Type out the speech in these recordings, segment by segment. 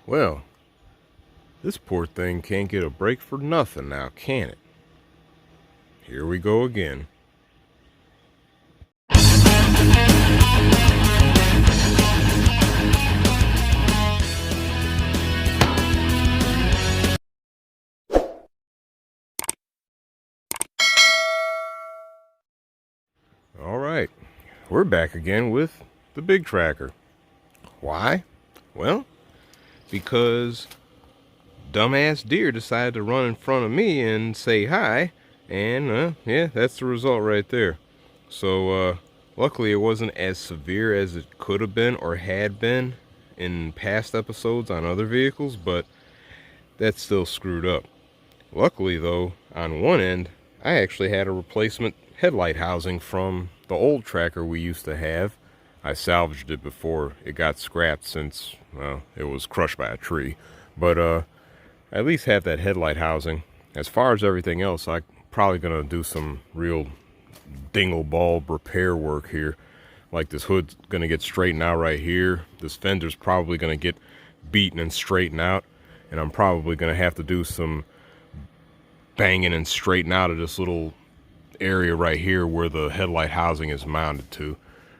Well, this poor thing can't get a break for nothing now, can it? Here we go again. All right, we're back again with the big tracker. Why? Well, because dumbass deer decided to run in front of me and say hi, and yeah, that's the result right there. So luckily it wasn't as severe as it could have been or had been in past episodes on other vehicles, but that's still screwed up. Luckily though, on one end I actually had a replacement headlight housing from the old tracker we used to have. I salvaged it before it got scrapped since, well, it was crushed by a tree. But I at least have that headlight housing. As far as everything else, I'm probably going to do some real dingle bulb repair work here. Like this hood's going to get straightened out right here. This fender's probably going to get beaten and straightened out. And I'm probably going to have to do some banging and straightening out of this little area right here where the headlight housing is mounted to,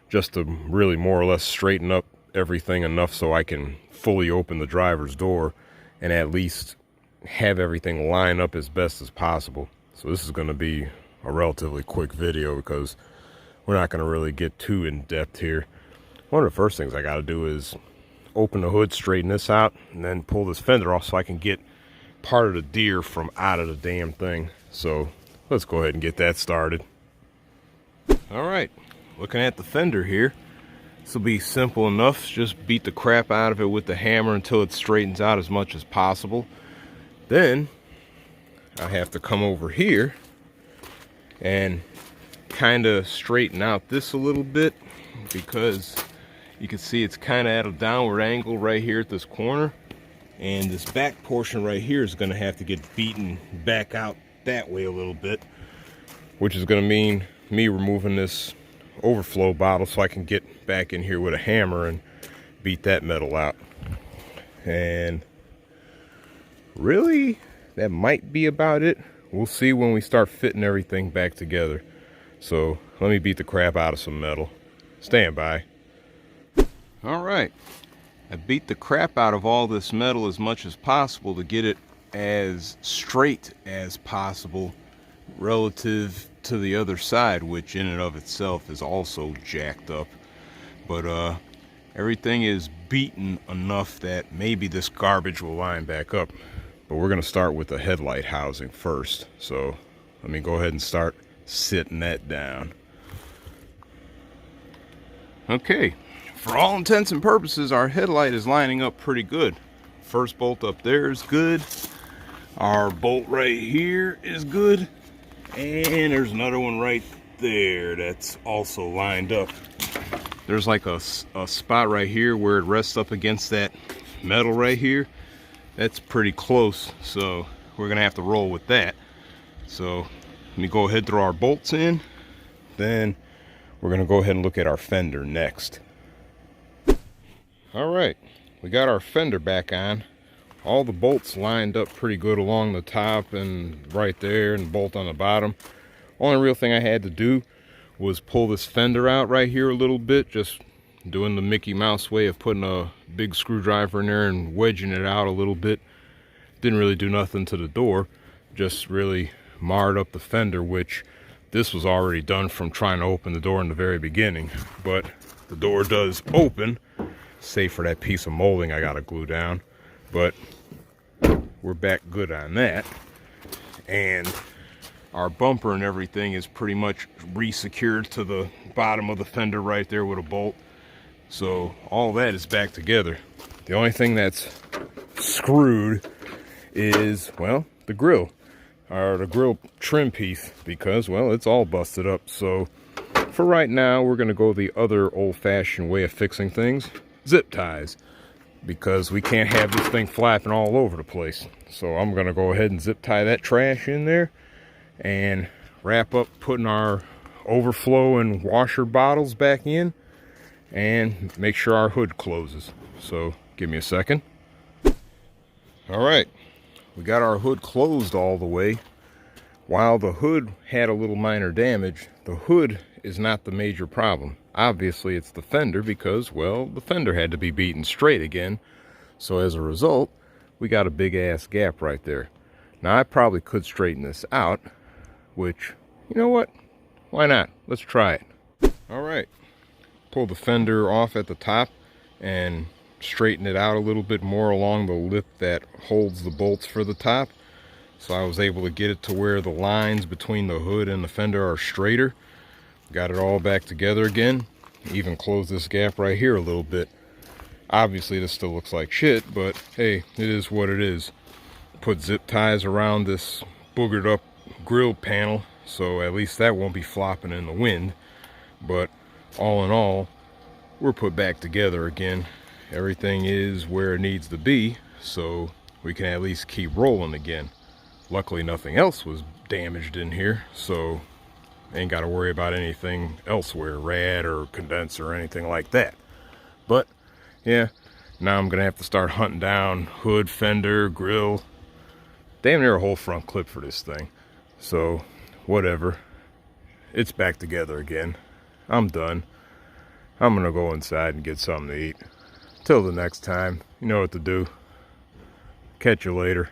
just to really more or less straighten up everything enough so I can fully open the driver's door and at least have everything line up as best as possible. So this is going to be a relatively quick video because we're not going to really get too in depth here. One of the first things I got to do is open the hood, straighten this out, and then pull this fender off so I can get part of the deer from out of the damn thing. So let's go ahead and get that started. All right, looking at the fender here, this will be simple enough. Just beat the crap out of it with the hammer until it straightens out as much as possible. Then I have to come over here and kind of straighten out this a little bit, because you can see it's kind of at a downward angle right here at this corner, and this back portion right here is going to have to get beaten back out that way a little bit, which is going to mean me removing this overflow bottle so I can get back in here with a hammer and beat that metal out. And really, that might be about it. We'll see when we start fitting everything back together. So let me beat the crap out of some metal. Stand by. All right, I beat the crap out of all this metal as much as possible to get it as straight as possible relative to the other side, which in and of itself is also jacked up. But everything is beaten enough that maybe this garbage will line back up. But we're going to start with the headlight housing first. So let me go ahead and start sitting that down. Okay, for all intents and purposes, our headlight is lining up pretty good. First bolt up there is good. Our bolt right here is good. And there's another one right there that's also lined up. There's like a spot right here where it rests up against that metal right here. That's pretty close, so we're gonna have to roll with that. So let me go ahead and throw our bolts in. Then we're gonna go ahead and look at our fender next. All right, we got our fender back on. All the bolts lined up pretty good along the top and right there, and bolt on the bottom. Only real thing I had to do was pull this fender out right here a little bit, just doing the Mickey Mouse way of putting a big screwdriver in there and wedging it out a little bit. Didn't really do nothing to the door, just really marred up the fender, which this was already done from trying to open the door in the very beginning. But the door does open, save for that piece of molding I gotta glue down. But we're back good on that. And our bumper and everything is pretty much re-secured to the bottom of the fender right there with a bolt. So all that is back together. The only thing that's screwed is, well, the grill, or the grill trim piece, because, well, it's all busted up. So for right now, we're gonna go the other old-fashioned way of fixing things, zip ties, because we can't have this thing flapping all over the place. So I'm gonna go ahead and zip tie that trash in there and wrap up putting our overflow and washer bottles back in and make sure our hood closes. So give me a second. Alright, we got our hood closed all the way. While the hood had a little minor damage, the hood is not the major problem. Obviously it's the fender because, well, the fender had to be beaten straight again. So as a result, we got a big ass gap right there. Now I probably could straighten this out, which, you know what? Why not? Let's try it. Alright, pull the fender off at the top and straighten it out a little bit more along the lip that holds the bolts for the top. So I was able to get it to where the lines between the hood and the fender are straighter. Got it all back together again. Even closed this gap right here a little bit. Obviously this still looks like shit, but hey, it is what it is. Put zip ties around this boogered up grill panel, so at least that won't be flopping in the wind. But all in all, we're put back together again. Everything is where it needs to be, so we can at least keep rolling again. Luckily nothing else was damaged in here, so ain't got to worry about anything elsewhere, rad or condenser or anything like that. But yeah, now I'm gonna have to start hunting down hood, fender, grill, damn near a whole front clip for this thing. So whatever, it's back together again. I'm done. I'm gonna go inside and get something to eat. Till the next time, you know what to do. Catch you later.